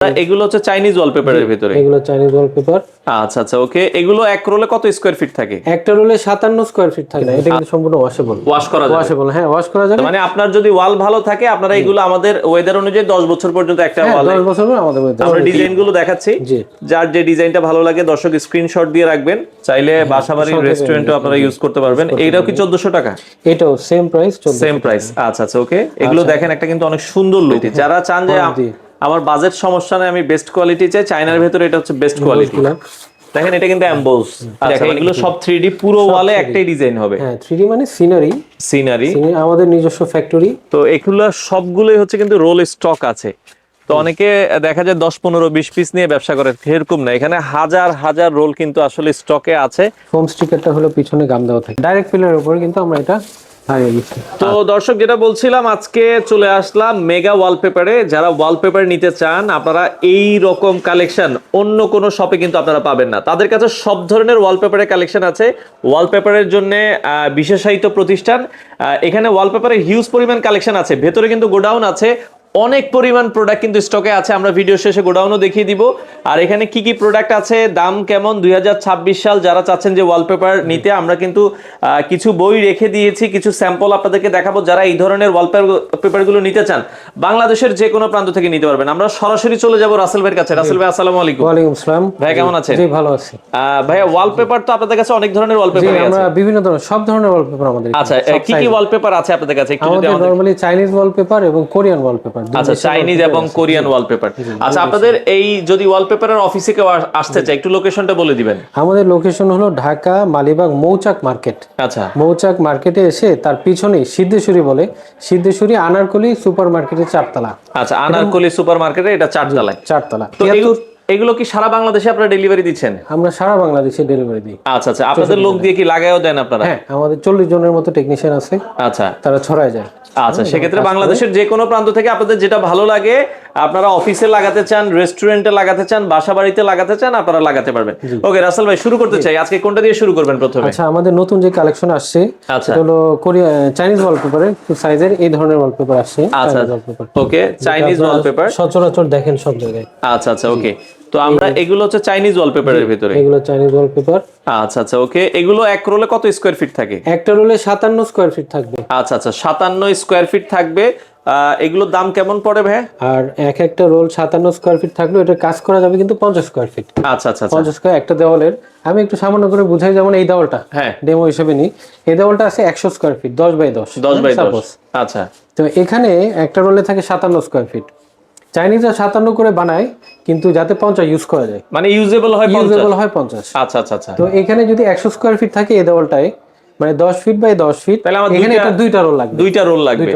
এগুলো হচ্ছে চাইনিজ ওয়ালপেপারের ভিতরে। এগুলো চাইনিজ ওয়ালপেপার। আচ্ছা আচ্ছা ওকে। এগুলো এক রোলে কত স্কয়ার ফিট থাকে? একটা রোলে 57 স্কয়ার ফিট থাকে। এটা কিন্তু সম্পূর্ণ ওয়াশেবল। ওয়াশ করা যাবে? ওয়াশেবল, হ্যাঁ ওয়াশ করা যাবে। মানে আপনার যদি ওয়াল ভালো থাকে আপনারা এগুলো আমাদের ওয়েদার অনুযায়ী 10 বছর পর্যন্ত একটা ওয়াল, 10 বছর আমাদের মধ্যে আমরা ডিজাইনগুলো দেখাচ্ছি। যার যে ডিজাইনটা ভালো লাগে দর্শক স্ক্রিনশট দিয়ে রাখবেন, চাইলে বাসাবাড়ি রেস্টুরেন্টও আপনারা ইউজ করতে পারবেন। এইটাও কি 1400 টাকা? এটাও সেম প্রাইস, সেম প্রাইস। আচ্ছা আচ্ছা ওকে। এগুলো দেখেন একটা কিন্তু অনেক সুন্দর লুক। যারা চান যে আমার বাজেট সমস্যা নেই, আমি বেস্ট কোয়ালিটি চাই, চায়নার ভেতরে এটা হচ্ছে বেস্ট কোয়ালিটি। দেখেন এটা কিন্তু এমবোস। দেখেন এগুলো সব 3D, পুরো ওয়ালে একটাই ডিজাইন হবে। হ্যাঁ 3D মানে সিনারি। সিনারি আমাদের নিজস্ব ফ্যাক্টরি। তো এগুলো সবগুলোই হচ্ছে কিন্তু রোল স্টক আছে। তো অনেকে দেখা যায় 10 15 20 পিস নিয়ে ব্যবসা করে, এরকম না, এখানে হাজার হাজার রোল কিন্তু আসলে স্টকে আছে। ফোম স্টিকারটা হলো পিছনে গাম দেওয়া থাকে ডাইরেক্ট পিলারের উপরে, কিন্তু আমরা এটা তো দর্শক যেটা বলছিলাম, আজকে চলে আসলাম মেগা ওয়ালপেপারে। যারা ওয়ালপেপার নিতে চান আপনারা এই রকম কালেকশন অন্য কোনো শপে কিন্তু আপনারা পাবেন না। তাদের কাছে সব ধরনের ওয়ালপেপারের কালেকশন আছে। ওয়ালপেপারের জন্য বিশেষায়িত প্রতিষ্ঠান। এখানে ওয়ালপেপারের হিউজ পরিমাণ কালেকশন আছে। ভেতরে কিন্তু গোডাউন আছে, অনেক পরিমাণ প্রোডাক্ট কিন্তু স্টকে আছে। আমরা ভিডিও শেষে গোডাউনও দেখিয়ে দিব। আর এখানে কি কি প্রোডাক্ট আছে, দাম কেমন, 2026 সাল যারা চাচ্ছেন যে ওয়ালপেপার নিতে, আমরা কিন্তু কিছু বই রেখে দিয়েছি, কিছু স্যাম্পল আপনাদেরকে দেখাবো। যারা এই ধরনের ওয়ালপেপার গুলো নিতে চান বাংলাদেশের যে কোনো প্রান্ত থেকে নিতে পারবেন। আমরা সরাসরি চলে যাব রাসেল ভাইয়ের কাছে। রাসেল ভাই আসসালামু আলাইকুম। ওয়ালাইকুম আসসালাম ভাই, কেমন আছেন? জি ভালো আছি ভাইয়া। ওয়ালপেপার তো আপনাদের কাছে অনেক ধরনের ওয়ালপেপার আছে। আমরা বিভিন্ন ধরনের সব ধরনের ওয়ালপেপার আমাদের। আচ্ছা, কি কি ওয়ালপেপার আছে আপনাদের কাছে একটু যদি আমাদের? নরমালি চাইনিজ ওয়ালপেপার এবং কোরিয়ান ওয়ালপেপার। আচ্ছা, চাইনিজ এবং কোরিয়ান ওয়ালপেপার। আচ্ছা, আপনাদের এই যদি ওয়ালপেপারের অফিসে কেউ আসতে চায় একটু লোকেশনটা বলে দিবেন। আমাদের লোকেশন হলো ঢাকা মালিবাগ মৌচাক মার্কেট। আচ্ছা, মৌচাক মার্কেটে এসে তার পিছনেই সিদ্ধেশ্বরী বলে, সিদ্ধেশ্বরী আনারকলি সুপার মার্কেটের 4 তলা। আচ্ছা, আনারকলি সুপার মার্কেটে, এটা 4 তলায়। 4 তলা। তো এগুলো কি সারা বাংলাদেশে আপনারা ডেলিভারি দিচ্ছেন? আমরা সারা বাংলাদেশে ডেলিভারি দিই। আচ্ছা আচ্ছা, আপনাদের লোক দিয়ে কি লাগায়ও দেন আপনারা? হ্যাঁ, আমাদের 40 জনের মতো টেকনিশিয়ান আছে। আচ্ছা, তারা ছড়ায় যায়। আচ্ছা, সেক্ষেত্রে বাংলাদেশের যে কোনো প্রান্ত থেকে আপনাদের যেটা ভালো লাগে, আপনারা অফিসে লাগাতে চান, রেস্টুরেন্টে লাগাতে চান, বাসা বাড়িতে লাগাতে চান, আপনারা লাগাতে পারবেন। ওকে রাসেল ভাই, শুরু করতে চাই। আজকে কোনটা দিয়ে শুরু করবেন প্রথমে? আচ্ছা, আমাদের নতুন যে কালেকশন আসছে সেটা হলো চাইনিজ ওয়ালপেপারের সাইজের এই ধরনের ওয়ালপেপার আসছে। আচ্ছা, ওকে, চাইনিজ ওয়ালপেপার সচরাচর দেখেন সব জায়গায়। আচ্ছা আচ্ছা ওকে। তো আমরা এগুলো হচ্ছে চাইনিজ ওয়ালপেপারের ভিতরে। এগুলো চাইনিজ ওয়ালপেপার। আচ্ছা আচ্ছা ওকে। এগুলো এক রোলে কত স্কয়ার ফিট থাকে? একটা রোলে 57 স্কয়ার ফিট থাকবে। আচ্ছা আচ্ছা, 57 স্কয়ার ফিট থাকবে। এগুলোর দাম কেমন পড়ে ভাই? আর একটা রোল 57 স্কয়ার ফিট থাকলো, এটা কাজ করা যাবে কিন্তু 50 স্কয়ার ফিট। আচ্ছা আচ্ছা, 50 স্কয়ার একটা দেওয়ালের। আমি একটু সামান্য করে বুঝাই, যেমন এই দেওয়ালটা ডেমো হিসেবে নিই। এই দেওয়ালটা আছে 100 স্কয়ার ফিট, 10 বাই 10। আচ্ছা, তো এখানে একটা রোলে থাকে 57 স্কয়ার ফিট। চাইনিজরা 57 করে বানায়, কিন্তু যাতে 50 ইউজ করা যায়, মানে ইউজেবল হয় 50। আচ্ছা আচ্ছা আচ্ছা। তো এখানে যদি 100 স্কয়ার ফিট থাকে এই দেওয়ালটায়, মানে 10 ফিট বাই 10 ফিট, তাহলে আমার এখানে এটা দুইটা রোল লাগবে। দুইটা রোল লাগবে।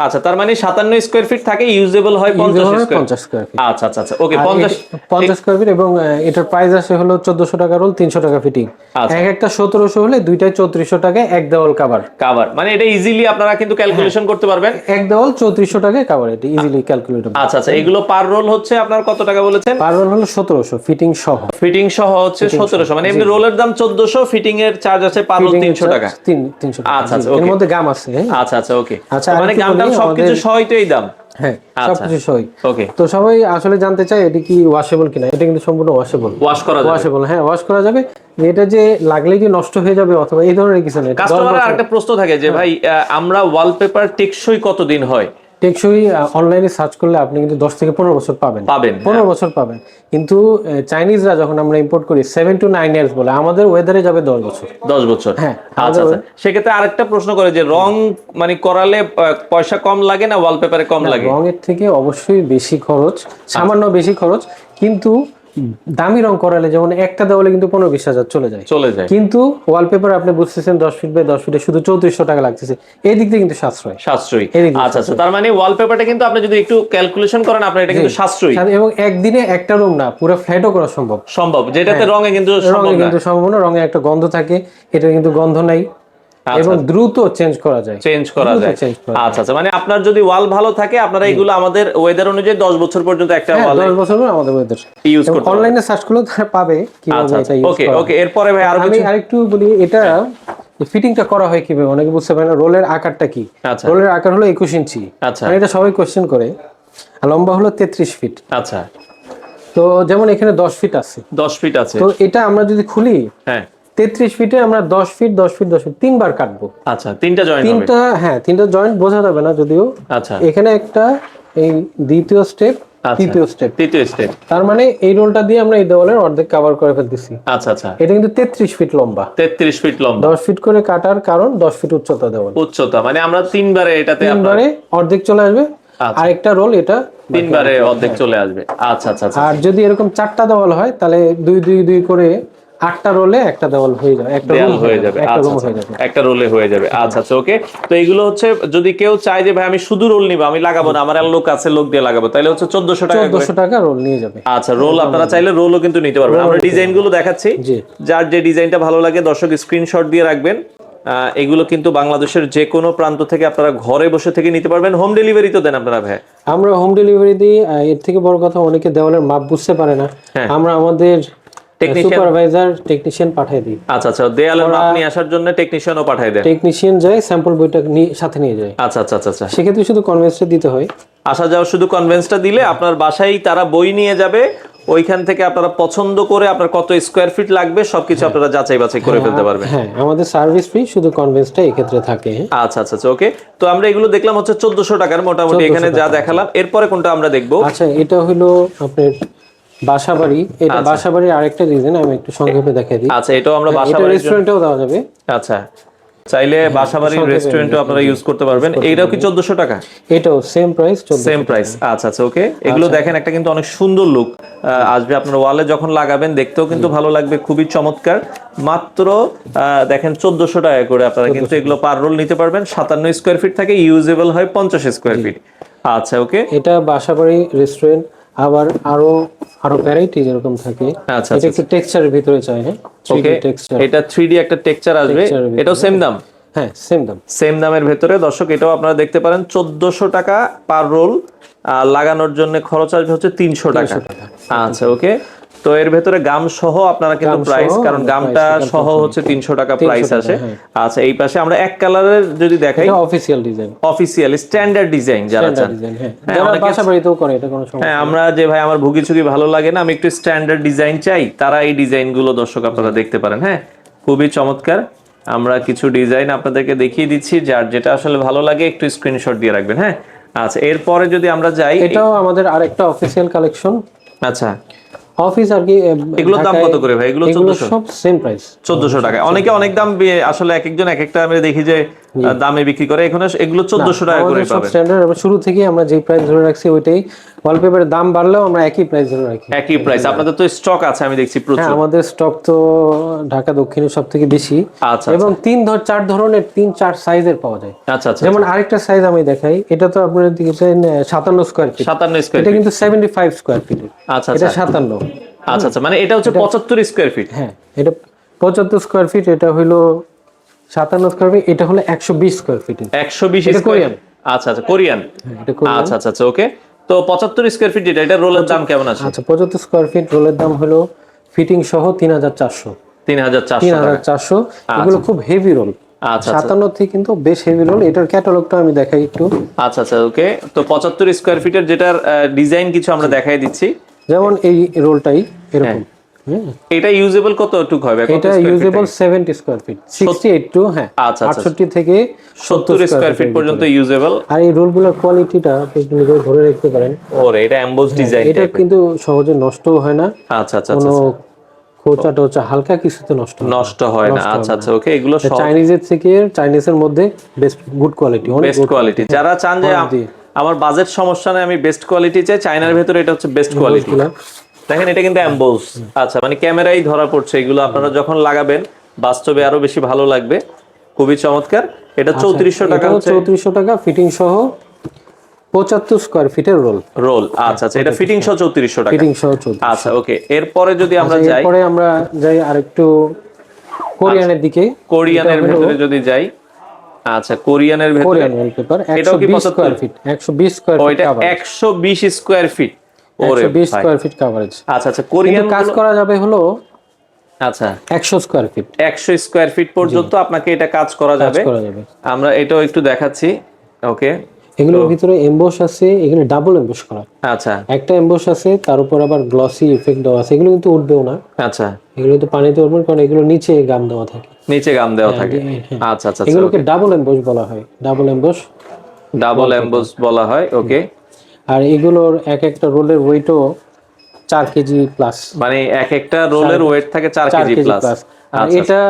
আচ্ছা, তার মানে 57 স্কয়ার ফিট থাকে, ইউজেবল হয় 50 স্কয়ার ফিট। আচ্ছা আচ্ছা আচ্ছা ওকে। 50 স্কয়ার ফিট। এবং এটার প্রাইস আসে হলো 1400 টাকা রোল, 300 টাকা ফিটিং। একটা 1700 হলে দুইটাই 3400 টাকায় এক দেওয়াল কভার। মানে এটা ইজিলি আপনারা কিন্তু ক্যালকুলেশন করতে পারবেন। এক দেওয়াল 3400 টাকায় কভার, এটা ইজিলি ক্যালকুলেট হবে। আচ্ছা আচ্ছা, এগুলো পার রোল হচ্ছে আপনার কত টাকা বলেছেন? পার রোল হলো 1700 ফিটিং সহ। ফিটিং সহ হচ্ছে 1700, মানে এমনি রোলের দাম 1400, ফিটিং এর চার্জ আছে পার রোল 300 টাকা। 300 টাকা। আচ্ছা আচ্ছা, এর মধ্যে গাম আছে। আচ্ছা আচ্ছা ওকে। আচ্ছা, মানে গামটাম সবকিছু সহই তো এই দাম? হ্যাঁ, সবকিছু সহই। ওকে। তো সবাই আসলে জানতে চায় এটা কি ওয়াশেবল কিনা। এটা কিন্তু সম্পূর্ণ ওয়াশেবল। ওয়াশ করা যাবে? ওয়াশেবল, হ্যাঁ ওয়াশ করা যাবে। এটা যে লাগলে কি নষ্ট হয়ে যাবে অথবা এই ধরনের কিছু নেই। কাস্টমারের আরেকটা প্রশ্ন থাকে যে ভাই আমরা ওয়ালপেপার টেকসই কতদিন হয়? টেকসই অনলাইনে সার্চ করলে আপনি কিন্তু 10 থেকে 15 বছর পাবেন। 15 বছর পাবেন। কিন্তু চাইনিজরা যখন আমরা ইম্পোর্ট করি 7 to 9 ইয়ার্স বলে, আমাদের ওয়েদারে যাবে 10 বছর। 10 বছর, হ্যাঁ। আচ্ছা আচ্ছা। সেক্ষেত্রে আরেকটা প্রশ্ন করে যে রং মানে করালে পয়সা কম লাগে না ওয়ালপেপারে কম লাগে? রঙের থেকে অবশ্যই বেশি খরচ, সামান্য বেশি খরচ। কিন্তু দামি রং করালে, যেমন একটা দেওয়ালে কিন্তু 15-20 হাজার চলে যায়। কিন্তু ওয়ালপেপার আপনি বুঝতেছেন 10 ফিট বাই 10 ফিটে শুধু 3400 টাকা লাগতেছে। এই দিক থেকে কিন্তু সাশ্রয়ী। আচ্ছা আচ্ছা, তার মানে ওয়ালপেপারটা কিন্তু আপনি যদি একটু ক্যালকুলেশন করেন আপনার এটা কিন্তু সাশ্রয়ী। এবং একদিনে একটা রুম না, পুরো ফ্ল্যাটও করা সম্ভব। যেটাতে রঙে কিন্তু সম্ভব না। রঙে একটা গন্ধ থাকে, এটা কিন্তু গন্ধ নাই এবং দ্রুত চেঞ্জ করা যায়। আচ্ছা আচ্ছা, মানে আপনার যদি ওয়াল ভালো থাকে আপনারা এগুলো আমাদের ওয়েদার অনুযায়ী 10 বছর পর্যন্ত একটা ওয়াল 10 বছর আমাদের ওয়েদার ইউজ করতে পারবেন। অনলাইনে সার্চ করলে তারা পাবে কিভাবে এটা ইউজ করা। ওকে। এরপরে ভাই আমি আরেকটু বলি, এটা ফিটিংটা করা হয় কিভাবে অনেকে বুঝতে পারে না। রোলের আকারটা কি? রোলের আকার হলো 21 ইঞ্চি। আচ্ছা, এটা সবাই কোশ্চেন করে। লম্বা হলো 33 ফিট। আচ্ছা, তো যেমন এখানে 10 ফিট আছে, 10 ফিট আছে, তো এটা আমরা যদি খুলি, হ্যাঁ 33 ফিটে আমরা 10 ফিট 10 ফিট 10 ফিট তিনবার কাটবো। আচ্ছা, তিনটা জয়েন্ট হবে, তিনটা, হ্যাঁ তিনটা জয়েন্ট বোঝা যাবে না যদিও। আচ্ছা এখানে একটা, এই দ্বিতীয় স্টেপ, তৃতীয় স্টেপ, তৃতীয় স্টেপ, তার মানে এই রোলটা দিয়ে আমরা এই দেওয়ালের অর্ধেক কভার করে ফেলতেছি। আচ্ছা আচ্ছা, এটা কিন্তু 33 ফিট লম্বা, 33 ফিট লম্বা, 10 ফিট করে কাটার কারণ 10 ফিট উচ্চতা দেওয়াল, উচ্চতা মানে আমরা তিনবারে এটাতে তিনবারে অর্ধেক চলে আসবে। আচ্ছা। আরেকটা রোল এটা তিনবারে অর্ধেক চলে আসবে, আচ্ছা আচ্ছা আচ্ছা, আর যদি এরকম 4টা দেওয়াল হয় তাহলে 2 2 2 করে 8টা রোলে একটা দেওয়াল হয়ে যাবে, একটা দেয়াল রুম হয়ে যাবে, একটা আচ্ছা রুম আচ্ছা, হয়ে যাবে। একটা রোলে হয়ে যাবে, আচ্ছা আচ্ছা ওকে। তো এগুলো হচ্ছে যদি কেউ চায় যে ভাই আমি শুধু রোল নিব, আমি লাগাবো না, আমার আর লোক আছে লোক দিয়ে লাগাবো, তাহলে হচ্ছে 1400 টাকা করে। 1400 টাকা রোল নিয়ে যাবে। আচ্ছা, রোল আপনারা চাইলে রোলও কিন্তু নিতে পারবেন। আমরা ডিজাইন গুলো দেখাচ্ছি, জি। যার যে ডিজাইনটা ভালো লাগে দর্শক স্ক্রিনশট দিয়ে রাখবেন। এগুলো কিন্তু বাংলাদেশের যে কোনো প্রান্ত থেকে আপনারা ঘরে বসে থেকে নিতে পারবেন। হোম ডেলিভারি তো দেন আপনারা ভাই? আমরা হোম ডেলিভারি দিই। এর থেকে বড় কথা, অনেকে দেওয়ালের মাপ বুঝতে পারে না, আমরা আমাদের সুপারভাইজার টেকনিশিয়ান পাঠিয়ে দিই। আচ্ছা আচ্ছা, দেয়ালের মাপ নিয়ে আসার জন্য টেকনিশিয়ানও পাঠিয়ে দেন? টেকনিশিয়ান যায়, স্যাম্পল বইটা সাথে নিয়ে যায়। আচ্ছা আচ্ছা আচ্ছা, সেক্ষেত্রে শুধু কনভেন্সটা দিতে হয়। আসা যাওয়া শুধু কনভেন্সটা দিলে আপনার বাসায় তারা বই নিয়ে যাবে, ওইখান থেকে আপনারা পছন্দ করে আপনার কত স্কয়ার ফিট লাগবে সবকিছু আপনারা যাচাই বাছাই করে ফেলতে পারবেন। হ্যাঁ, আমাদের সার্ভিস ফ্রি, শুধু কনভেন্সটা এই ক্ষেত্রে থাকে। আচ্ছা আচ্ছা আচ্ছা ওকে। তো আমরা এগুলো দেখলাম হচ্ছে 1400 টাকার মোটামুটি, এখানে যা দেখালাম। এরপরে কোনটা আমরা দেখবো? আচ্ছা, এটা হলো আপনার বাসাবাড়ি। এটা বাসাবাড়ির আরেকটা ডিজাইন, আমি একটু সংক্ষেপে দেখাই দিই। আচ্ছা, এটাও আমরা এটা বাসাবাড়ির রেস্টুরেন্টেও দেওয়া যাবে। আচ্ছা, চাইলে বাসাবাড়ির রেস্টুরেন্টও আপনারা ইউজ করতে পারবেন। এইটাও কি 1400 টাকা? এটাও সেম প্রাইস, 1400। সেম প্রাইস, আচ্ছা আচ্ছা ওকে। এগুলো দেখেন, একটা কিন্তু অনেক সুন্দর লুক আসবে আপনার ওয়ালে যখন লাগাবেন, দেখতেও কিন্তু ভালো লাগবে, খুবই চমৎকার। মাত্র দেখেন 1400 টাকা করে আপনারা কিন্তু এগুলো পার রোল নিতে পারবেন। 57 স্কয়ার ফিট থাকে, ইউজেবল হয় 50 স্কয়ার ফিট। আচ্ছা ওকে, এটা বাসাবাড়ি রেস্টুরেন্ট, আবার আরো ভ্যারাইটি যেরকম থাকে। আচ্ছা এটা একটু টেক্সচারের ভিতরে চাই। হ্যাঁ ওকে, এটা 3D একটা টেক্সচার আসবে, এটাও সেম দাম? হ্যাঁ সেম দাম, সেম দামের ভেতরে দর্শক এটাও আপনারা দেখতে পারেন 1400 টাকা পার রোল। লাগানোর জন্য খরচ আসবে হচ্ছে 300 টাকা। আচ্ছা ওকে, তো এর ভেতরে গাম সহ আপনারা কিন্তু প্রাইস, কারণ গামটা সহ হচ্ছে 300 টাকা প্রাইস আসে। আচ্ছা, এই পাশে আমরা এক কালারের যদি দেখাই, এটা official design, official standard design যারা চান। যারা বাসাবাড়িতেও করে, এটা কোনো সমস্যা। হ্যাঁ, আমরা যে ভাই আমার ভুগিচুগি ভালো লাগে না, আমি একটু স্ট্যান্ডার্ড ডিজাইন চাই, তারা এই ডিজাইনগুলো দর্শক আপনারা দেখতে পারেন। হ্যাঁ, খুবই চমৎকার। আমরা কিছু ডিজাইন আপনাদেরকে দেখিয়ে দিচ্ছি, যার যেটা আসলে ভালো লাগে একটু স্ক্রিনশট দিয়ে রাখবেন। হ্যাঁ, আচ্ছা, এরপরে যদি আমরা যাই, এটাও আমাদের আরেকটা অফিশিয়াল কালেকশন। আচ্ছা, অফিস আর কি। এগুলোর দাম কত করে ভাই? এগুলো 1400? সব সেম প্রাইস, 1400 টাকা। অনেকে অনেক দাম আসলে এক একজন এক একটা আমরা দেখি যে দামে বিক্রি করে, এখানে এগুলো 1400 টাকা করে পাবেন। স্ট্যান্ডার্ড, শুরু থেকে আমরা যে প্রাইস ধরে রাখছি ওইটাই। ওয়ালপেপারের দাম বাড়লেও আমরা একই প্রাইস ধরে রাখি, একই প্রাইস। আপনাদের তো স্টক আছে আমি দেখছি প্রচুর। হ্যাঁ, আমাদের স্টক তো ঢাকা দক্ষিণে সবথেকে বেশি। আচ্ছা, এবং 4 ধরনের 3-4 সাইজের পাওয়া যায়। আচ্ছা আচ্ছা, যেমন আরেকটা সাইজ আমি দেখাই, এটা তো আপনারা দেখেছেন 57 স্কয়ার ফিট। 57 স্কয়ার এটা ফিট, কিন্তু 75 স্কয়ার ফিট। আচ্ছা এটা আচ্ছা 57। আচ্ছা আচ্ছা, মানে এটা হচ্ছে 75 স্কয়ার ফিট। হ্যাঁ, এটা 75 স্কয়ার ফিট, এটা হলো 57 স্কয়ার ফিট, এটা হলো 120 স্কয়ার ফিট। 120 এটা কোরিয়ান। আচ্ছা আচ্ছা, কোরিয়ান। এটা কোরিয়ান। আচ্ছা আচ্ছা ওকে। তো 75 স্কয়ার ফিট এটা রোলের দাম কেমন আছে? আচ্ছা, 75 স্কয়ার ফিট রোলের দাম হলো ফিটিং সহ 3400। 3400। এগুলো খুব হেভি রোল। আচ্ছা, 57 থেকে কিন্তু বেশ হেভি রোল। এটার ক্যাটালগটা আমি দেখাই একটু। আচ্ছা আচ্ছা ওকে। তো 75 স্কয়ার ফিটের যেটার ডিজাইন কিছু আমরা দেখাই দিচ্ছি। যেমন এই রোলটাই এরকম। এটা ইউজেবল কতটুকু হবে? এটা ইউজেবল 70 স্কয়ার ফিট, 68 টু, হ্যাঁ, 68 থেকে 70 স্কয়ার ফিট পর্যন্ত ইউজেবল। আর এই রোলগুলোর কোয়ালিটিটা আপনি ধরে রাখতে পারেন। ওরে, এটা এমবোস ডিজাইন, এটা কিন্তু সহজে নষ্টও হয় না। আচ্ছা আচ্ছা, কোনো খোঁচা টোচা হালকা কিছুতে নষ্ট হয় না। আচ্ছা আচ্ছা ওকে। এগুলো চাইনিজের থেকে, চাইনিজের মধ্যে best, good quality, best quality. যারা চান যে আমার বাজেট সমস্যা নেই, আমি বেস্ট কোয়ালিটি চাই, চায়নার ভেতরে এটা হচ্ছে বেস্ট কোয়ালিটি। দেখেন, এটা কিন্তু এমবোস। আচ্ছা, মানে ক্যামেরায় ধরা পড়ছে। এগুলো আপনারা যখন লাগাবেন বাস্তবে আরো বেশি ভালো লাগবে। খুবই চমৎকার। এটা 3400 টাকা হচ্ছে। 3400 টাকা ফিটিং সহ 75 স্কয়ার ফিটের রোল। আচ্ছা আচ্ছা, এটা ফিটিং সহ 3400 টাকা। ফিটিং সহ 3400। আচ্ছা ওকে। এরপরে যদি আমরা যাই, এরপরে আমরা যাই আরেকটু কোরিয়ানের দিকে। কোরিয়ানের ভিতরে যদি যাই, আচ্ছা, কোরিয়ানের ভিতরে Korean wallpaper 120 square feet. 120 square feet coverage. 120 square feet. ওরে 120 স্কয়ার ফিট কভারেজ। আচ্ছা আচ্ছা, কোরিয়ান কাজ করা যাবে হলো, আচ্ছা, 100 স্কয়ার ফিট। 100 স্কয়ার ফিট পর্যন্ত আপনাকে এটা কাজ করা যাবে। করা যাবে। আমরা এটাও একটু দেখাচ্ছি। ওকে, এগুলোর ভিতরে এমবস আছে, এখানে ডাবল এমবস করা। আচ্ছা একটা এমবস আছে, তার উপর আবার গ্লসি ইফেক্ট দেওয়া আছে। এগুলো কিন্তু উঠবেও না। আচ্ছা, এগুলো তো পানিতে উঠবে, কারণ এগুলো নিচে গাম দেওয়া থাকে। নিচে গাম দেওয়া হ্যাঁ, থাকে। হ্যাঁ। আচ্ছা আচ্ছা, এগুলোকে ডাবল এমবস বলা হয়, ডাবল এমবস। ডাবল এমবোস বলা হয়। ওকে। আর এগুলোর এক একটা রোলের ওয়েটও 4 কেজি প্লাস। মানে এক একটা রোলের ওয়েট থাকে 4 4 কেজি কেজি প্লাস। প্লাস। আর আচ্ছা, এটা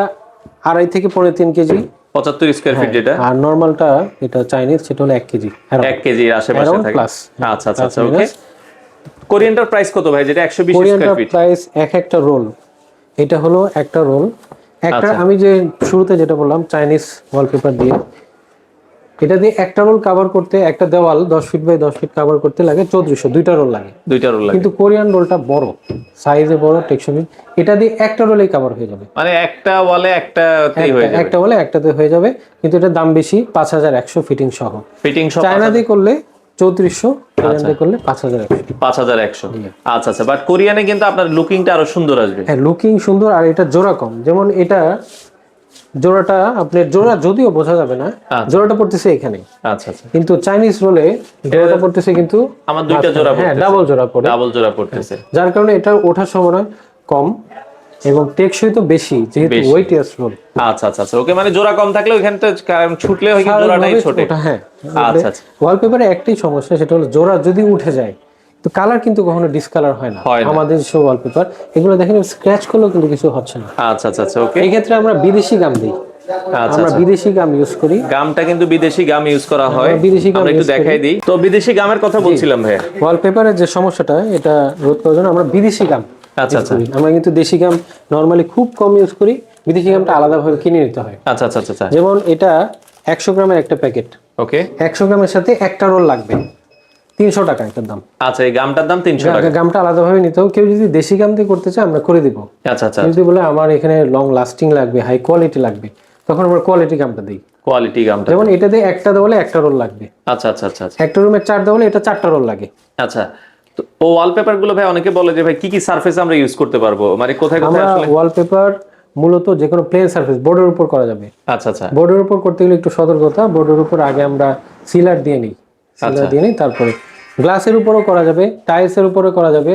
2.5 থেকে 3.5 কেজি। 75 স্কয়ার ফিট যেটা, আর নরমালটা এটা চাইনিজ, সেটা হলো 1 কেজি। 1 কেজির আশেপাশে থাকে। প্লাস। আচ্ছা আচ্ছা আচ্ছা, ওকে। কোরিয়ানটার প্রাইস কত ভাই, যেটা 120 স্কয়ার কোরিয়ানটার ফিট? প্রাইস এক একটা রোল, এটা হলো একটা রোল একটা। আচ্ছা। আমি যে শুরুতে যেটা বললাম চাইনিজ ওয়ালপেপার দিয়ে, এটা দিয়ে একটা রোল কভার করতে, একটা দেওয়াল 10 ফিট বাই 10 ফিট কভার করতে লাগে 3400, দুইটা রোল লাগে। দুইটা রোল লাগে। কিন্তু কোরিয়ান রোলটা বড় সাইজে, বড় টেকসই, এটা দিয়ে একটা রোলেই কভার হয়ে যাবে। মানে একটা ওয়ালে একটাতেই হয়ে যাবে। একটা বলে একটাতে হয়ে যাবে, কিন্তু এটার দাম বেশি, 5100 ফিটিং সহ। ফিটিং সহ চায়না দিয়ে করলে 3400, কোরিয়ান দিয়ে করলে 5100। 5100। আচ্ছা আচ্ছা, বাট কোরিয়ানে কিন্তু আপনার লুকিংটা আরো সুন্দর আসবে। হ্যাঁ, লুকিং সুন্দর, আর এটা জোড়া কম। যেমন এটা জোড়াটা, আপনার জোড়া যদিও বোঝা যাবে না, জোড়াটা পড়তেছে এখানে। আচ্ছা আচ্ছা, কিন্তু চাইনিজ রোলে জোড়াটা পড়তেছে কিন্তু আমার দুইটা জোড়া পড়তেছে। হ্যাঁ, ডাবল জোড়া পড়ে, ডাবল জোড়া পড়তেছে। যার কারণে এটা ওঠার সম্ভাবনা কম এবং টেকসই তো বেশি, যেহেতু ওয়েটিয়াস রোল। আচ্ছা আচ্ছা আচ্ছা, ওকে। মানে জোড়া কম থাকলে ওখানে তো ছুটলে হয় কি জোড়াটাই ছোটে। হ্যাঁ। আচ্ছা আচ্ছা, ওয়ালপেপারে একটাই সমস্যা, সেটা হলো জোড়া যদি উঠে যায় তো কালার কিন্তু কখনো ডিসকালার হয় না। আমাদের সব ওয়ালপেপার এগুলো দেখেন স্ক্র্যাচ করলেও কিন্তু কিছু হচ্ছে না। আচ্ছা আচ্ছা আচ্ছা, ওকে। এই ক্ষেত্রে আমরা বিদেশি গাম দিই। আমরা বিদেশি গাম ইউজ করি। গামটা কিন্তু বিদেশি গাম ইউজ করা হয়। বিদেশি গাম আমরা একটু দেখাই দিই। তো বিদেশি গামের কথা বলছিলাম ভাই, ওয়ালপেপারের যে সমস্যাটা, এটা রোধ করার জন্য আমরা বিদেশি গাম। আচ্ছা আচ্ছা, আমরা কিন্তু দেশি গাম নরমালি খুব কম ইউজ করি। বিদেশি গামটা আলাদাভাবে কিনে নিতে হয়। আচ্ছা আচ্ছা আচ্ছা, যেমন এটা 100 গ্রামের একটা প্যাকেট। ওকে। 100 গ্রামের সাথে একটা রোল লাগবে, 300 টাকা এটার দাম। আচ্ছা, এই গামটার দাম 300 টাকা। গামটা আলাদাভাবে নিতে হবে। কেউ যদি দেশি গাম দিয়ে করতে চায় আমরা করে দিব। আচ্ছা আচ্ছা, যদি বলে আমার এখানে লং লাস্টিং লাগবে, হাই কোয়ালিটি লাগবে, তখন আমরা কোয়ালিটি গামটা দিই। কোয়ালিটি গামটা, যেমন এটা দিয়ে একটা দেওয়ালে একটা রোল লাগবে। আচ্ছা আচ্ছা আচ্ছা, একটা রুমে 4 দেওয়ালে এটা 4টা রোল লাগে। আচ্ছা। তো ও ওয়ালপেপার গুলো ভাই অনেকে বলে যে ভাই কি কি সারফেস আমরা ইউজ করতে পারবো, মানে কোথায় কোথায় আমরা আসলে? ওয়ালপেপার মূলত যে কোনো প্লেন সারফেস, বোর্ডের উপর করা যাবে। আচ্ছা আচ্ছা, বোর্ডের উপর করতে গেলে একটু সতর্কতা। বোর্ডের উপর আগে আমরা সিলার দিয়ে নিই, তারপরে গ্লাসের উপরও করা যাবে, টাইলসের উপরও করা যাবে,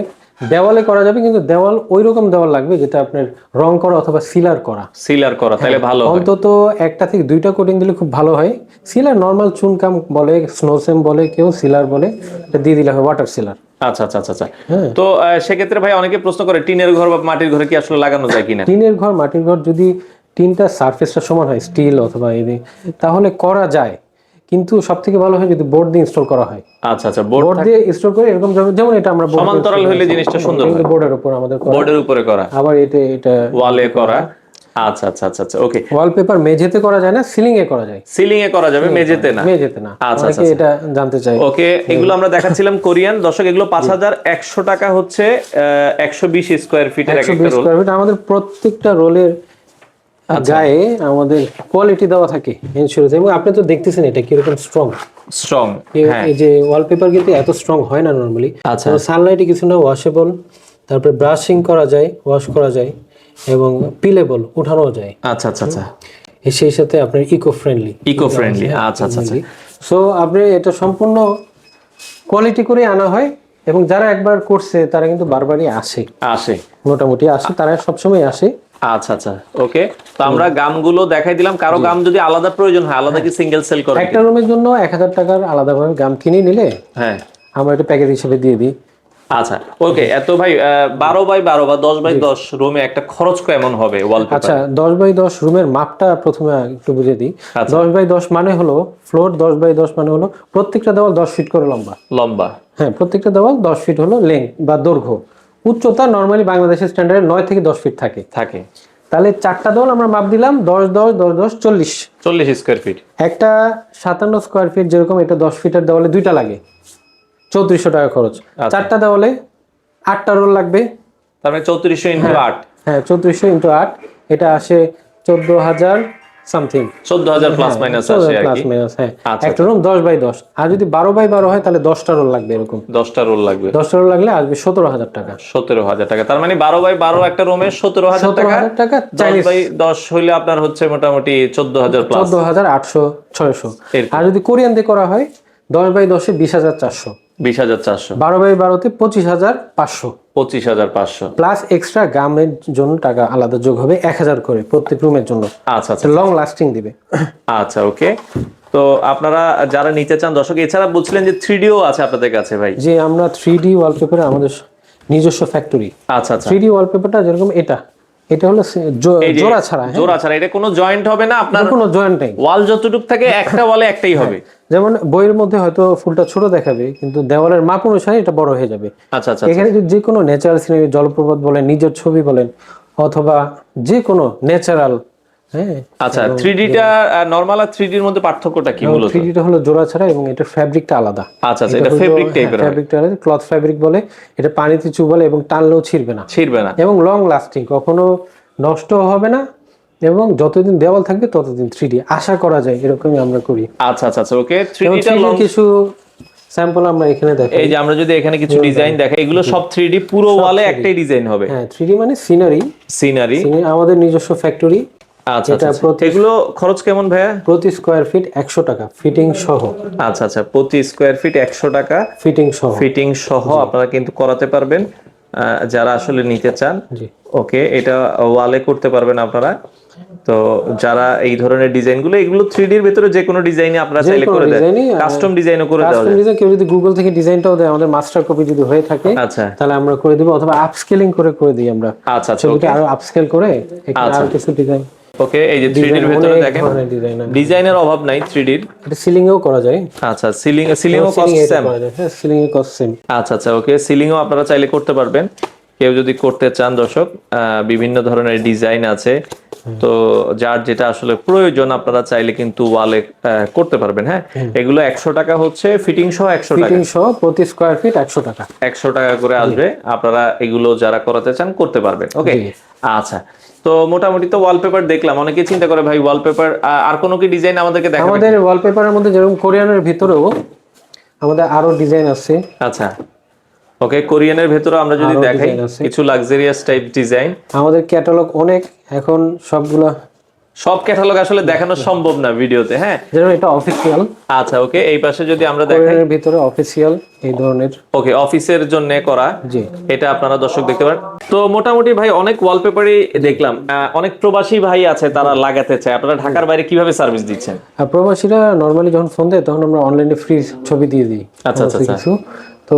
দেওয়ালে করা যাবে। কিন্তু দেওয়াল ওই রকম দেওয়াল লাগবে যেটা আপনার রং করা অথবা সিলার করা। সিলার করা, তাহলে ভালো হয়। অন্তত একটা থেকে 2টা কোটিং দিলে খুব ভালো হয়। সিলার নরমাল চুনকাম বলে, স্নোসেম বলে, কেউ সিলার বলে, এটা দিয়ে দিলে হয় ওয়াটার সিলার। আচ্ছা আচ্ছা আচ্ছা আচ্ছা। তো সেক্ষেত্রে ভাই অনেকে প্রশ্ন করে টিনের ঘর বা মাটির ঘরে কি আসলে লাগানো যায় কিনা? টিনের ঘর, মাটির ঘর যদি টিনটা সারফেসটা সমান হয়, স্টিল অথবা তাহলে করা যায়। কিন্তু সবথেকে ভালো হয় যদি বোর্ড দিয়ে ইনস্টল করা হয়। আচ্ছা আচ্ছা, বোর্ড দিয়ে ইনস্টল করে এরকম, যেমন এটা আমরা সমান্তরাল হলে জিনিসটা সুন্দর হয়। বোর্ডের উপর আমাদের করা, বোর্ডের উপরে করা, আবার এটা ওয়ালে করা। আচ্ছা আচ্ছা আচ্ছা আচ্ছা, ওকে। ওয়ালপেপার মেঝেতে করা যায় না, সিলিং এ করা যায়। সিলিং এ করা যাবে, মেঝেতে না। মেঝেতে না। আচ্ছা আচ্ছা, এটা জানতে চাই। ওকে, এগুলো আমরা দেখাচ্ছিলাম কোরিয়ান। দর্শক, এগুলো 5100 টাকা হচ্ছে 120 স্কয়ার ফিটের একটা রোল। Square feet. আমাদের প্রত্যেকটা রোলের গায়ে আমাদের কোয়ালিটি দেওয়া থাকে ইনস্যুরেন্স, এবং আপনি তো দেখতেছেন এটা কিরকম স্ট্রং। হ্যাঁ, এই যে ওয়ালপেপার কিন্তু এত স্ট্রং হয় না নরমালি। আচ্ছা, সানলাইটে কিছু না, ওয়াশেবল, তারপরে ব্রাশিং করা যায়, ওয়াশ করা যায়, এবং পিলেবল, উঠানো যায়। আচ্ছা আচ্ছা আচ্ছা, সেই সাথে আপনার ইকো ফ্রেন্ডলি। আচ্ছা আচ্ছা আচ্ছা। সো আপনি এটা সম্পূর্ণ কোয়ালিটি করে আনা হয়, এবং যারা একবার করছে তারা কিন্তু বারবারই আসে, মোটামুটি আসে, তারা সবসময় আসে। আচ্ছা আচ্ছা, ওকে। তো আমরা গামগুলো দেখাই দিলাম। কারো গাম যদি আলাদা প্রয়োজন হয়, আলাদা কি সিঙ্গেল সেল করে? একটা রুমের জন্য 1000 টাকার আলাদাভাবে গাম কিনে নিলে হ্যাঁ আমরা এটা প্যাকেজ হিসেবে দিয়ে দিই। আচ্ছা, ওকে। এত ভাই 12x12 বা 10x10 রুমে একটা খরচ কেমন হবে ওয়ালপেপার? আচ্ছা, 10x10 রুমের মাপটা প্রথমে একটু বুঝিয়ে দিই। 10x10 মানে হলো ফ্লোর, 10x10 মানে হলো প্রত্যেকটা দেওয়াল 10 ফিট করে লম্বা। হ্যাঁ, প্রত্যেকটা দেওয়াল 10 ফিট হলো লেন্থ বা দৈর্ঘ্য। উচ্চতা নরমালি বাংলাদেশের স্ট্যান্ডার্ডে 9 থেকে 10 ফিট থাকে। তাহলে 4টা দেওয়াল আমরা মাপ দিলাম 10 10 10 10 40 স্কয়ার ফিট। একটা 57 স্কয়ার ফিট, যেরকম এটা 10 ফিটের দেওয়ালে 2টা লাগে, 3400 টাকা খরচ। 4টা দেওয়ালে 8টা রোল লাগবে, তার মানে 3400 × 8। হ্যাঁ, 3400 × 8, এটা আসে 14000 সামথিং, 14000 প্লাস মাইনাস আসে আর কি। হ্যাঁ, একটা রুম 10x10। আর যদি 12x12 হয় তাহলে 10টা রোল লাগবে। এরকম 10টা রোল লাগবে। 10টা রোল লাগলে আসবে 17000 টাকা। 17000 টাকা। তার মানে 12x12 একটা রুমে 17000 টাকা। 10x10 হইলে আপনার হচ্ছে মোটামুটি 14000 প্লাস, 14800 600। আর যদি কোরিয়ান দিয়ে করা হয় 10x10 20,400, 20,400, 12x12 25,500, 25,500। প্লাস এক্সট্রা গামের জন্য টাকা আলাদা যোগ হবে 1,000 করে প্রত্যেক রুমের জন্য। আচ্ছা আচ্ছা লং লাস্টিং দিবে। আচ্ছা ওকে। তো আপনারা যারা নিতে চান দর্শক, এছাড়া বলছিলেন যে 3Dও আছে আপনাদের কাছে ভাই? যে আমরা 3D ওয়ালপেপার আমাদের নিজস্ব ফ্যাক্টরি। আচ্ছা আচ্ছা। 3D ওয়ালপেপারটা যেরকম এটা হলো জোড়া ছাড়া, জোড়া ছাড়া, এটা কোনো জয়েন্ট হবে না আপনার? কোনো জয়েন্ট নেই, ওয়াল যতটুকু থাকে একটা ওয়ালে একটাই হবে। যেমন বইয়ের মধ্যে হয়তো ফুলটা ছোট দেখাবে, কিন্তু দেওয়ালের মাপ অনুসারে এটা বড় হয়ে যাবে। আচ্ছা আচ্ছা। এখানে যে কোনো ন্যাচারাল সিনারি, জলপ্রপাত বলেন, নিজের ছবি বলেন, অথবা যে কোনো ন্যাচারাল। হ্যাঁ আচ্ছা, 3Dটা নরমাল আর 3Dর মধ্যে পার্থক্যটা কি মূলত? 3Dটা হলো জোড়া ছাড়া এবং এটার ফ্যাব্রিকটা আলাদা। আচ্ছা আচ্ছা, এটা ফেব্রিক টাইপের হবে। ফ্যাব্রিকটা আলাদা, ক্লথ ফ্যাব্রিক বলে। এটা পানিতে চুবালে এবং টানলেও ছিঁড়বে না, এবং লং লাস্টিং, কখনো নষ্ট হবে না, এবং যতদিন দেওয়াল থাকবে ততদিন 3D আশা করা যায়, এরকমই আমরা করি। আচ্ছা আচ্ছা আচ্ছা ওকে। 3Dটা কিছু স্যাম্পল আমরা এখানে দেখাই। এই যে আমরা যদি এখানে কিছু ডিজাইন দেখাই, এগুলো সব 3D, পুরো ওয়ালে একটাই ডিজাইন হবে। হ্যাঁ, 3D মানে সিনারি আমাদের নিজস্ব ফ্যাক্টরি। আচ্ছা আচ্ছা। এগুলো খরচ কেমন ভাইয়া? প্রতি স্কয়ার ফিট 100 টাকা ফিটিং সহ। আচ্ছা আচ্ছা, প্রতি স্কয়ার ফিট 100 টাকা ফিটিং সহ আপনারা কিন্তু করাতে পারবেন যারা আসলে নিতে চান। ওকে, এটা ওয়ালে করতে পারবেন আপনারা। তো যারা এই ধরনের ডিজাইনগুলো, এগুলো 3D এর ভিতরে যে কোনো ডিজাইনই আপনারা চাইলে করে দেন, কাস্টম ডিজাইনও করে দেওয়া যায়। কেউ যদি গুগল থেকে ডিজাইনটাও দেয়, আমাদের মাস্টার কপি যদি হয়ে থাকে, আচ্ছা, তাহলে আমরা করে দিব, অথবা আপস্কেলিং করে দিই আমরা। আচ্ছা আচ্ছা, ছবিটা আরো আপস্কেল করে এখানে আরো কিছু ডিজাইন। ওকে, এই যে 3D এর ভিতরে দেখেন ডিজাইনের অভাব নাই 3D এর। এটা সিলিং এও করা যায়। আচ্ছা, সিলিংও কস্ট সেম। হ্যাঁ, সিলিং এর কস্ট সেম। আচ্ছা আচ্ছা ওকে, সিলিংও আপনারা চাইলে করতে পারবেন কেউ যদি করতে চান দর্শক। বিভিন্ন ধরনের ডিজাইন আছে, তো যার যেটা আসলে প্রয়োজন আপনারা চাইলে কিন্তু ওয়ালে করতে পারবেন। হ্যাঁ, এগুলো 100 টাকা হচ্ছে ফিটিং সহ, 100 টাকা ফিটিং সহ, প্রতি স্কয়ার ফিট 100 টাকা 100 টাকা করে আসবে। আপনারা এগুলো যারা করাতে চান করতে পারবেন। ওকে, আচ্ছা। তো মোটামুটি তো ওয়ালপেপার দেখলাম, অনেকে চিন্তা করে ভাই ওয়ালপেপার আর কোনো কি ডিজাইন আমাদেরকে দেখাবেন? আমাদের ওয়ালপেপারের মধ্যে যেরকম কোরিয়ানের ভিতরেও আমাদের আরো ডিজাইন আছে। আচ্ছা ওকে, কোরিয়ানের ভেতরে আমরা যদি দেখাই কিছু লাক্সারিয়াস টাইপ ডিজাইন, আমাদের ক্যাটালগ অনেক, এখন সব ক্যাটালগ আসলে দেখানো সম্ভব না ভিডিওতে। হ্যাঁ, যেমন এটা অফিশিয়াল। আচ্ছা ওকে, এই পাশে যদি আমরা দেখাই, এর ভিতরে অফিশিয়াল এই ধরনের। ওকে, অফিসের জন্য করা, জি, এটা আপনারা দর্শক দেখতে পারেন। তো মোটামুটি ভাই অনেক ওয়ালপেপারই দেখলাম, অনেক প্রবাসী ভাই আছে তারা লাগাতে চায়, আপনারা ঢাকার বাইরে কিভাবে সার্ভিস দিচ্ছেন? প্রবাসীরা নরমালি যখন ফোন দেয় তখন আমরা অনলাইনে ফ্রি ছবি দিয়ে দিই। আচ্ছা আচ্ছা কিছু তো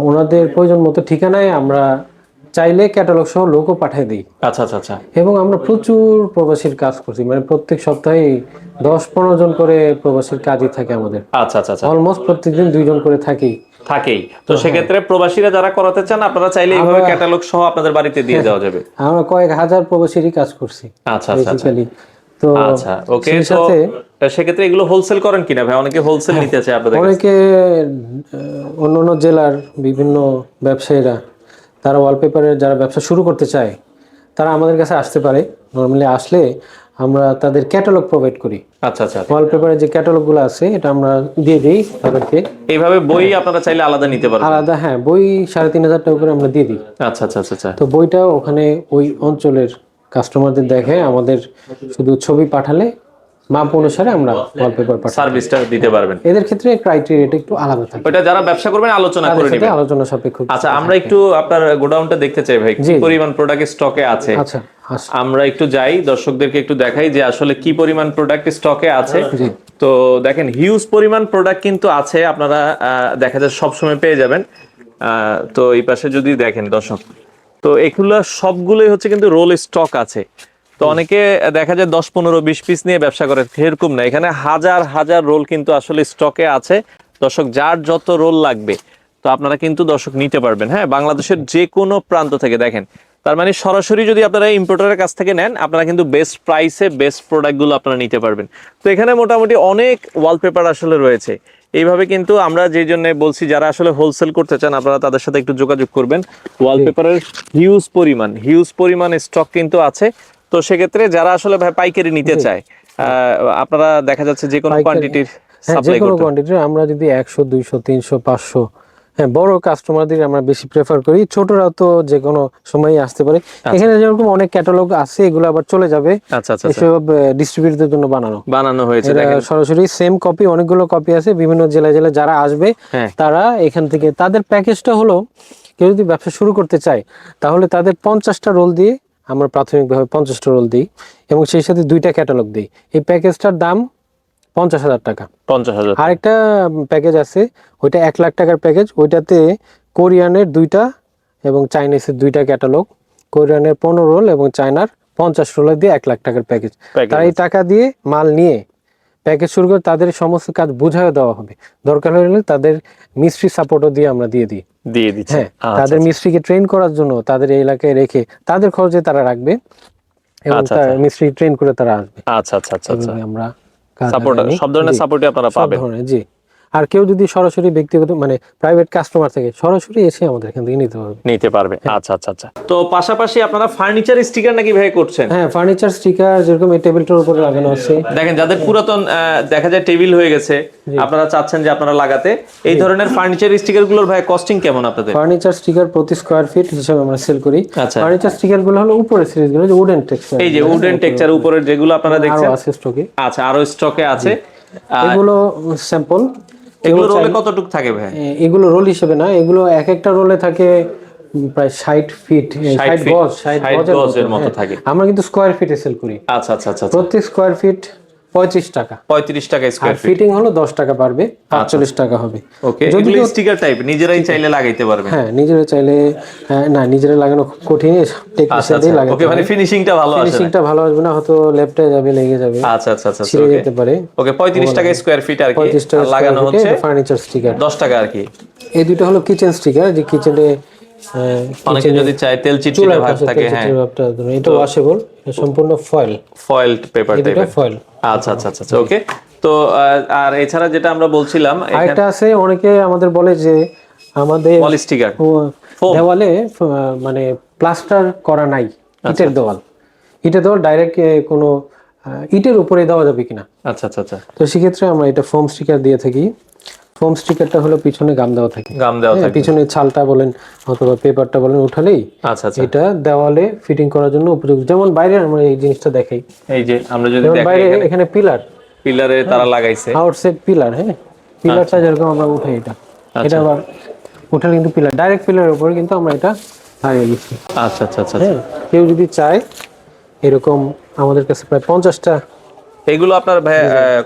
ওনাদের প্রয়োজন মতো ঠিকানায় আমরা চাইলে ক্যাটালগ সহ লোকও পাঠিয়ে দিই। আচ্ছা আচ্ছা আচ্ছা। এবং আমরা প্রচুর প্রবাসীর কাজ করছি, মানে প্রত্যেক সপ্তাহে 10-15 জন করে প্রবাসীর কাজই থাকে আমাদের। আচ্ছা আচ্ছা আচ্ছা, অলমোস্ট প্রত্যেকদিন 2 জন করে থাকেই। তো সেক্ষেত্রে প্রবাসীরা যারা করাতে চান আপনারা চাইলে এইভাবে ক্যাটালগ সহ আপনাদের বাড়িতে দিয়ে দেওয়া যাবে। আমরা কয়েক হাজার প্রবাসীরই কাজ করছি। আচ্ছা আচ্ছা তো আচ্ছা ওকে, তো সেক্ষেত্রে এগুলো হোলসেল করেন কিনা ভাই? অনেকে হোলসেল নিতে চায় আপনাদের কাছে। অনেকে অন্যান্য জেলার বিভিন্ন ব্যবসায়ীরা, তারা ওয়ালপেপারের যারা ব্যবসা শুরু করতে চায় তারা আমাদের কাছে আসতে পারে। নরমালি আসলে আমরা তাদের ক্যাটালগ প্রোভাইড করি। আচ্ছা আচ্ছা, ওয়ালপেপারের যে ক্যাটালগুলো আছে এটা আমরা দিয়ে দিই তাদেরকে। এইভাবে বই আপনারা চাইলে আলাদা নিতে পারবেন? আলাদা, হ্যাঁ, বই 3,500 টাকা করে আমরা দিয়ে দিই। আচ্ছা আচ্ছা আচ্ছা, তো বইটা ওখানে ওই অঞ্চলের কাস্টমারদের দেখে আমাদের শুধু ছবি পাঠালে মাপ অনুসারে আমরা ওয়ালপেপার সার্ভিসটা দিতে পারবেন। এদের ক্ষেত্রে ক্রাইটেরিয়াটা একটু আলাদা থাকে, ওটা যারা ব্যবসা করবেন আলোচনা করে নেবেন, আলোচনা সাপেক্ষ। আচ্ছা, আমরা একটু আপনার গোডাউনটা দেখতে চাই ভাই, কি পরিমাণ প্রোডাক্ট স্টকে আছে। আচ্ছা, আমরা একটু যাই, দর্শকদেরকে একটু দেখাই যে আসলে কি পরিমাণ প্রোডাক্ট স্টকে আছে। তো দেখেন হিউজ পরিমাণ প্রোডাক্ট কিন্তু আছে, আপনারা দেখা যায় সব সময় পেয়ে যাবেন। তো এই পাশে যদি দেখেন দর্শক, তো এগুলো সবগুলোই হচ্ছে কিন্তু রোল স্টক আছে। তো অনেকে দেখা যায় 10, 15, 20 পিস নিয়ে ব্যবসা করে, এরকম না, এখানে হাজার হাজার রোল কিন্তু আসলে স্টকে আছে। দর্শক যার যত রোল লাগবে তো আপনারা কিন্তু দর্শক নিতে পারবেন। হ্যাঁ, বাংলাদেশের যে কোনো প্রান্ত থেকে, দেখেন তার মানে সরাসরি যদি আপনারা ইম্পোর্টারের কাছ থেকে নেন আপনারা কিন্তু বেস্ট প্রাইসে বেস্ট প্রোডাক্টগুলো আপনারা নিতে পারবেন। তো এখানে মোটামুটি অনেক ওয়ালপেপার আসলে রয়েছে। এইভাবে কিন্তু আমরা যেই জন্য বলছি যারা আসলে হোলসেল করতে চান আপনারা তাদের সাথে একটু যোগাযোগ করবেন। ওয়ালপেপারের হিউজ পরিমাণ স্টক কিন্তু আছে। তো সেক্ষেত্রে যারা আসলে ভাই পাইকারি নিতে চায় আপনারা দেখা যাচ্ছে যে কোনো কোয়ান্টিটির সাপ্লাই করতে, আমরা যদি 100, 200, 300, 500 হ্যাঁ, বড় কাস্টমারদের আমরা বেশি প্রেফার করি, ছোটরা তো যে কোনো সময়ই আসতে পারে। এখানে যেরকম অনেক ক্যাটালগ আছে, এগুলো আবার চলে যাবে আচ্ছা আচ্ছা এসব ডিস্ট্রিবিউটরদের জন্য বানানো হয়েছে। এরা সরাসরি সেম কপি, অনেকগুলো কপি আছে বিভিন্ন জেলায় জেলায় যারা আসবে হ্যাঁ। তারা এখান থেকে তাদের প্যাকেজটা হলো, কেউ যদি ব্যবসা শুরু করতে চায় তাহলে তাদের 50টা রোল দিয়ে আমরা প্রাথমিকভাবে 50টা রোল দিই এবং সেই সাথে 2টা ক্যাটালগ দিই। এই প্যাকেজটার দাম 50,000 টাকা। 50,000। আরেকটা প্যাকেজ আছে, ওইটা 1 লাখ টাকার প্যাকেজ। ওইটাতে কোরিয়ানের 2টা এবং চাইনিজের 2টা ক্যাটালগ, কোরিয়ানের 15 রোল এবং চায়নার 50 রোল দিয়ে 1 লাখ টাকার প্যাকেজ। তারা এই টাকা দিয়ে মাল নিয়ে প্যাকেজ শুরু করে তাদের সমস্ত কাজ বুঝায় দেওয়া হবে। দরকার হলে তাদের মিস্ত্রি সাপোর্টও দিয়ে আমরা দিয়ে দিচ্ছি। হ্যাঁ, তাদের মিস্ত্রিকে ট্রেন করার জন্য তাদের এই এলাকায় রেখে তাদের খরচে তারা রাখবে এবং মিস্ত্রি ট্রেন করে তারা আসবে। আচ্ছা আচ্ছা আচ্ছা, আমরা সাপোর্ট, সব ধরনের সাপোর্টই আপনারা পাবেন। জি। আর কেউ যদি সরাসরি ব্যক্তিগত মানে প্রাইভেট কাস্টমার থেকে সরাসরি এসে আমাদের এখান থেকে নিতে পারবে। আচ্ছা আচ্ছা আচ্ছা। তো পাশাপাশি আপনারা ফার্নিচার স্টিকার নাকি ভাই করছেন? হ্যাঁ, ফার্নিচার স্টিকার যেরকম এই টেবিলটার উপরে লাগানো আছে, দেখেন যাদের পুরাতন দেখা যায় টেবিল হয়ে গেছে, আপনারা চাচ্ছেন যে আপনারা লাগাতে, এই ধরনের ফার্নিচার স্টিকার গুলোর ভাই কস্টিং কেমন আপনাদের? ফার্নিচার স্টিকার প্রতি স্কয়ার ফিট হিসেবে আমরা সেল করি। ফার্নিচার স্টিকার গুলো হলো উপরের সিরিজ গুলো, যে উডেন টেক্সচার, এই যে উডেন টেক্সচার উপরের যেগুলো আপনারা দেখছেন আছে স্টকে। আচ্ছা, আরো স্টকে আছে। এগুলো স্যাম্পল। এগুলো রোলে কতটুকু থাকে ভাই? এগুলো রোল হিসেবে না, এগুলো এক একটা রোলে থাকে প্রায় 60 ফিট, 60 গজের মতো থাকে। আমরা কিন্তু স্কয়ার ফিটে সেল করি। আচ্ছা আচ্ছা আচ্ছা। প্রতি স্কয়ার ফিট 35 টাকা। 35 টাকা স্কয়ার ফিট। ফিটিং হলো 10 টাকা বাড়বে, 45 টাকা হবে। ওকে, এগুলো স্টিকার টাইপ, নিজেরাই চাইলে লাগাইতে পারবেন? হ্যাঁ, নিজেরা চাইলে না, নিজেরা লাগানো খুব কঠিন, টেকনিশিয়ান দিয়ে লাগাতে। ওকে, মানে ফিনিশিংটা ভালো আসে না? ফিনিশিংটা ভালো আসবে না, হয়তো লেফটে যাবে, লেগে যাবে। আচ্ছা আচ্ছা আচ্ছা, ছিঁড়ে যেতে পারে। ওকে, 35 টাকা স্কয়ার ফিট আর কি লাগানো হচ্ছে ফার্নিচার স্টিকার। 10 টাকা আর কি। এই দুটো হলো কিচেন স্টিকার, যে কিচেনে অনেকে যদি চায় তেল চিটচিটে ভাব থাকে, হ্যাঁ এটা ওয়াশেবল, সম্পূর্ণ ফয়েলড পেপার টাইপের। আচ্ছা আচ্ছা আচ্ছা, ওকে। তো আর এছাড়া যেটা আমরা বলছিলাম, আরেকটা আছে, অনেকে আমাদের বলে যে আমাদের ওয়াল স্টিকার দেওয়ালে মানে প্লাস্টার করা নাই, ইটের দেওয়াল ডাইরেক্ট কোনো ইটের উপরে দেওয়া যাবে কিনা। আচ্ছা আচ্ছা আচ্ছা। তো সেক্ষেত্রে আমরা এটা ফোম স্টিকার দিয়ে থাকি। ফোম স্টিকারটা হলো পিছনে গাম দেওয়া থাকে, পিছনে ছালটা বলেন অথবা পেপারটা বলেন উঠালেই আচ্ছা আচ্ছা এটা দেওয়ালে ফিটিং করার জন্য উপযুক্ত। যেমন বাইরে আমরা এই জিনিসটা দেখাই, এই যে আমরা যদি দেখি বাইরে এখানে পিলারে তারা লাগাইছে আউটসাইড পিলার। হ্যাঁ, পিলারটা যেরকম আমরা উঠাই, এটা আবার উঠালে কিন্তু পিলার ডাইরেক্ট পিলারের উপরে কিন্তু আমরা এটা লাগিয়ে দিচ্ছি। আচ্ছা আচ্ছা আচ্ছা। কেউ যদি চায় এরকম, আমাদের কাছে প্রায় 50টা। এগুলো আপনার ভাই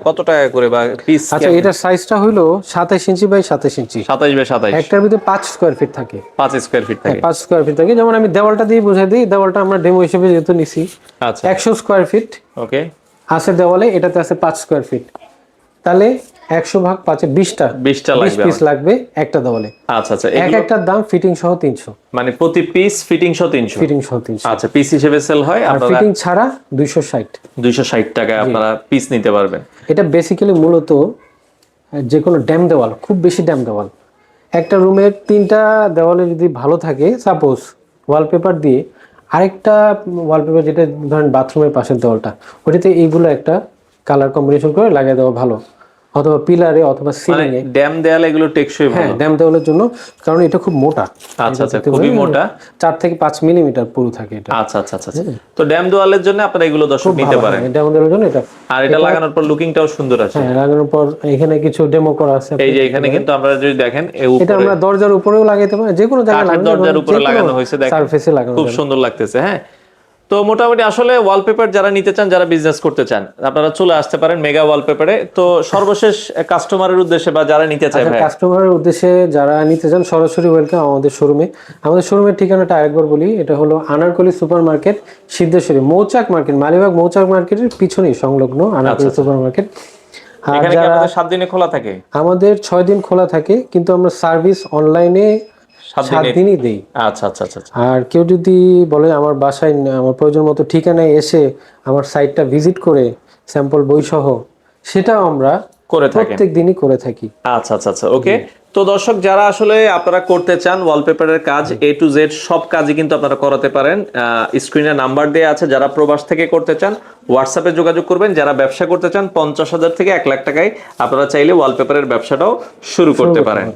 কত টাকা করে বা পিস? আচ্ছা, এটার সাইজটা হলো 27 ইঞ্চি বাই 27 ইঞ্চি। 27 বাই 27। একটার ভিতরে 5 স্কয়ার ফিট থাকে। 5 স্কয়ার ফিট থাকে। 5 স্কয়ার ফিট থাকে। যেমন আমি দেওয়ালটা দিয়ে বুঝাই দিই, দেওয়ালটা আমরা ডেমো হিসেবে যেহেতু নিছি। আচ্ছা, 100 স্কয়ার ফিট ওকে আছে দেওয়ালে, এটাতে আছে 5 স্কয়ার ফিট। তাহলে 100 ভাগ 5 এ 20টা পিস লাগবে একটা দেওয়ালে। আচ্ছা আচ্ছা। একটার দাম ফিটিং সহ 300, মানে প্রতি পিস ফিটিং সহ 300। আচ্ছা, পিস হিসেবে সেল হয়। আর ফিটিং ছাড়া 260 টাকায় আপনারা পিস নিতে পারবেন। এটা বেসিক্যালি মূলত যে কোনো ড্যাম দেওয়াল, খুব বেশি ড্যাম দেওয়াল, একটা রুমের 3টা দেওয়ালে যদি ভালো থাকে, সাপোজ ওয়ালপেপার দিয়ে আরেকটা ওয়ালপেপার, যেটা ধরেন বাথরুমের পাশের দেওয়ালটা, ওটাতে এইগুলো একটা কালার কম্বিনেশন করে লাগিয়ে দেওয়া ভালো, অথবা পিলারে অথবা সিলিং এ। ড্যাম দেওয়াল এগুলো টেকসই ভালো। হ্যাঁ, ড্যাম দেওয়ালের জন্য, কারণ এটা খুব মোটা। আচ্ছা আচ্ছা, খুবই মোটা, 4 থেকে 5 মিলিমিটার পুরো থাকে এটা। আচ্ছা আচ্ছা আচ্ছা। তো ড্যাম দেওয়ালের জন্য আপনারা এগুলো দর্শক নিতে পারেন। ড্যাম দেওয়ালের জন্য এটা, আর এটা লাগানোর পর লুকিংটাও সুন্দর আছে। হ্যাঁ, লাগানোর পর এখানে কিছু ডেমো করা আছে। এই যে এখানে কিন্তু আমরা যদি দেখেন, এটা আমরা দরজার উপরেও লাগাইতে পারি, যে কোনো জায়গায় লাগানো, দরজার উপরে লাগানো হয়েছে, দেখেন সারফেসে লাগানো, খুব সুন্দর লাগতেছে। হ্যাঁ, তো মোটামুটি আসলে ওয়ালপেপার যারা নিতে চান, যারা বিজনেস করতে চান, আপনারা চলে আসতে পারেন মেগা ওয়ালপেপারে। তো সর্বশেষ কাস্টমারের উদ্দেশ্যে বা যারা নিতে চায়, কাস্টমারের উদ্দেশ্যে যারা নিতে চান, সরাসরি ওয়েলকাম আমাদের শোরুমে। আমাদের শোরুমের ঠিকানাটা আরেকবার বলি, এটা হলো আনারকলি সুপার মার্কেট, সিদ্ধেশ্বরী মৌচাক মার্কেট, মালিবাগ মৌচাক মার্কেটের পিছনেই সংলগ্ন আনারকলি সুপার মার্কেট। এখানে কি আপনাদের 7 দিনে খোলা থাকে? আমাদের 6 দিন খোলা থাকে, কিন্তু আমরা সার্ভিস অনলাইনে 7 দিনই দেই। আচ্ছা আচ্ছা আচ্ছা। আর কেউ যদি বলে আমার বাসায় আমার প্রয়োজন মতো ঠিকানায় এসে আমার সাইটটা ভিজিট করে স্যাম্পল বই সহ, সেটাও আমরা প্রত্যেক দিনই করে থাকি। আচ্ছা আচ্ছা আচ্ছা, ওকে। তো দর্শক, যারা আসলে আপনারা করতে চান ওয়ালপেপারের কাজ, A to Z সব কাজই কিন্তু আপনারা করাতে পারেন। স্ক্রিনে নাম্বার দেওয়া আছে, যারা প্রবাস থেকে করতে চান হোয়াটসঅ্যাপে যোগাযোগ করবেন। যারা ব্যবসা করতে চান 50,000 থেকে 1 লাখ টাকায় আপনারা চাইলে ওয়ালপেপারের ব্যবসাটাও শুরু করতে পারেন।